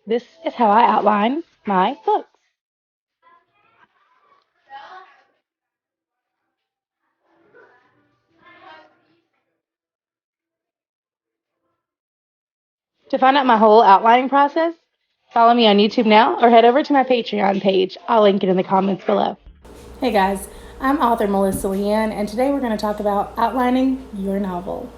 This is how I outline my books. To find out my whole outlining process, follow me on YouTube now or head over to my Patreon page. I'll link it in the comments below. Hey guys, I'm author MelissaLeigh-Ann, and today we're going to talk about outlining your novel.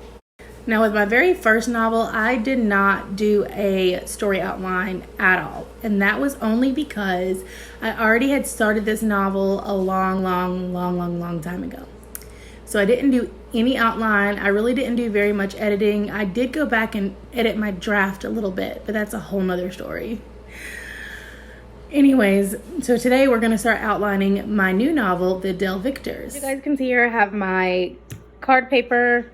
Now, with my very first novel, I did not do a story outline at all. And that was only because I already had started this novel a long time ago. So I didn't do any outline. I really didn't do very much editing. I did go back and edit my draft a little bit, but that's a whole nother story. Anyways, so today we're going to start outlining my new novel, The Dell Victors. You guys can see here I have my card paper,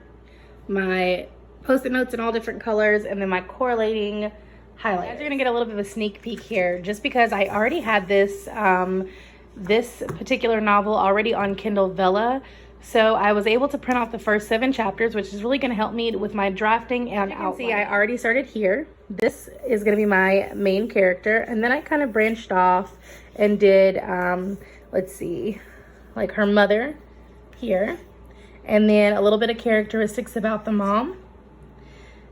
my post-it notes in all different colors, and then my correlating highlights. You're gonna get a little bit of a sneak peek here, just because I already had this this particular novel already on Kindle Vella. So I was able to print off the first 7 chapters, which is really gonna help me with my drafting and outline. You can see I already started here. This is gonna be my main character, and then I kind of branched off and did, let's see, like her mother here. And then a little bit of characteristics about the mom,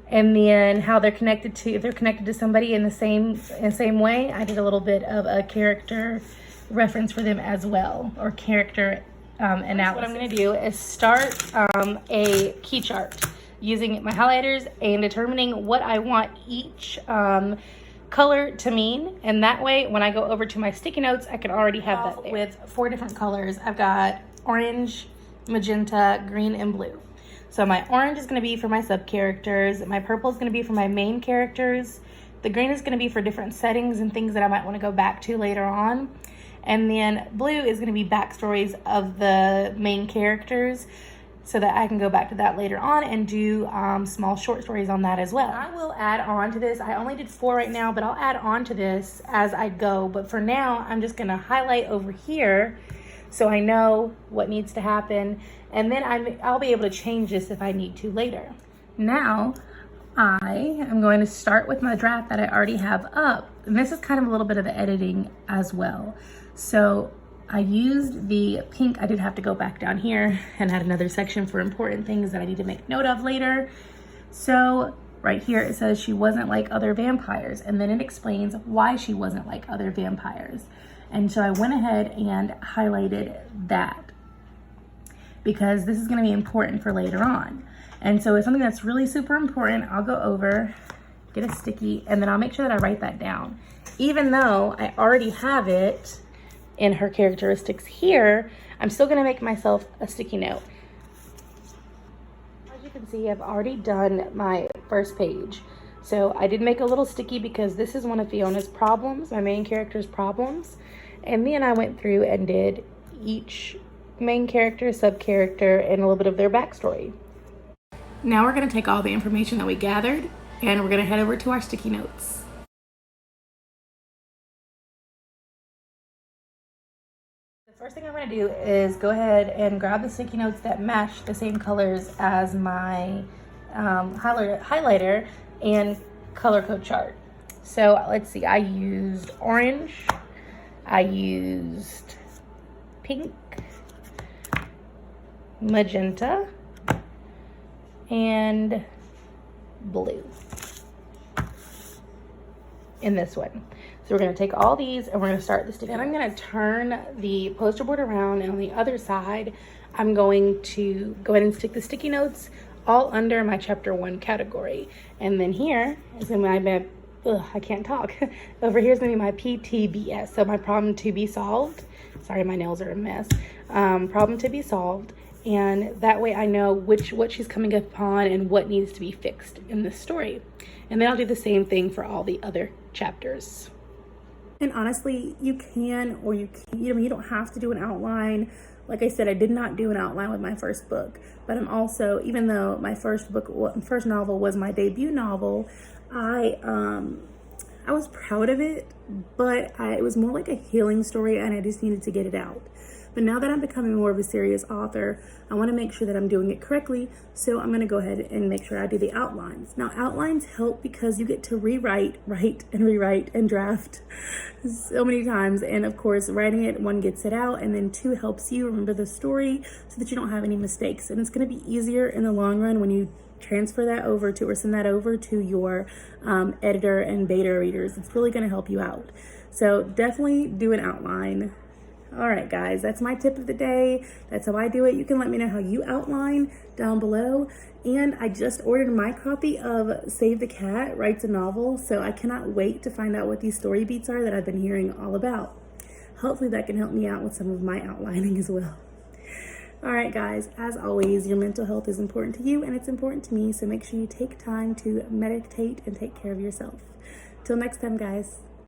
and then how they're connected to, if they're connected to somebody in the same way. I did a little bit of a character reference for them as well, or character analysis. What I'm going to do is start a key chart using my highlighters and determining what I want each color to mean, and that way when I go over to my sticky notes, I can already have that there. With 4 different colors. I've got orange, magenta, green, and blue. So my orange is going to be for my sub characters, my purple is going to be for my main characters, the green is going to be for different settings and things that I might want to go back to later on, and then blue is going to be backstories of the main characters, so that I can go back to that later on and do small short stories on that as well. I will add on to this. I only did 4 right now, but I'll add on to this as I go. But for now, I'm just going to highlight over here so I know what needs to happen, and then I'll be able to change this if I need to later. Now, I am going to start with my draft that I already have up, and this is kind of a little bit of editing as well. So I used the pink. I did have to go back down here and add another section for important things that I need to make note of later. So right here it says she wasn't like other vampires, and then it explains why she wasn't like other vampires. And so I went ahead and highlighted that because this is going to be important for later on. And so it's something that's really super important. I'll go over, get a sticky, and then I'll make sure that I write that down. Even though I already have it in her characteristics here, I'm still going to make myself a sticky note. As you can see, I've already done my first page. So I did make a little sticky because this is one of Fiona's problems, my main character's problems. And then I went through and did each main character, sub-character, and a little bit of their backstory. Now we're going to take all the information that we gathered and we're going to head over to our sticky notes. The first thing I'm going to do is go ahead and grab the sticky notes that match the same colors as my highlighter and color code chart. So let's see, I used orange, I used pink, magenta, and blue in this one. So we're going to take all these and we're going to start the sticky. Then I'm going to turn the poster board around, and on the other side I'm going to go ahead and stick the sticky notes all under my chapter 1 category. And then here is in my I can't talk. Over here is going to be my PTBS, so my problem to be solved. Sorry, my nails are a mess. Problem to be solved, and that way I know what she's coming upon and what needs to be fixed in this story. And then I'll do the same thing for all the other chapters. And honestly, you can, or you don't have to do an outline. Like I said, I did not do an outline with my first book, but I'm also, even though my first novel was my debut novel, I was proud of it, but it was more like a healing story, and I just needed to get it out. But now that I'm becoming more of a serious author, I want to make sure that I'm doing it correctly. So I'm going to go ahead and make sure I do the outlines. Now, outlines help because you get to rewrite, write, and draft so many times. And of course, writing it, one, gets it out, and then two, helps you remember the story so that you don't have any mistakes. And it's going to be easier in the long run when you transfer that over to, or send that over to your editor and beta readers. It's really going to help you out. So definitely do an outline. All right, guys, that's my tip of the day. That's how I do it. You can let me know how you outline down below. And I just ordered my copy of Save the Cat Writes a Novel, so I cannot wait to find out what these story beats are that I've been hearing all about. Hopefully that can help me out with some of my outlining as well. All right, guys, as always, your mental health is important to you and it's important to me, so make sure you take time to meditate and take care of yourself. Till next time, guys.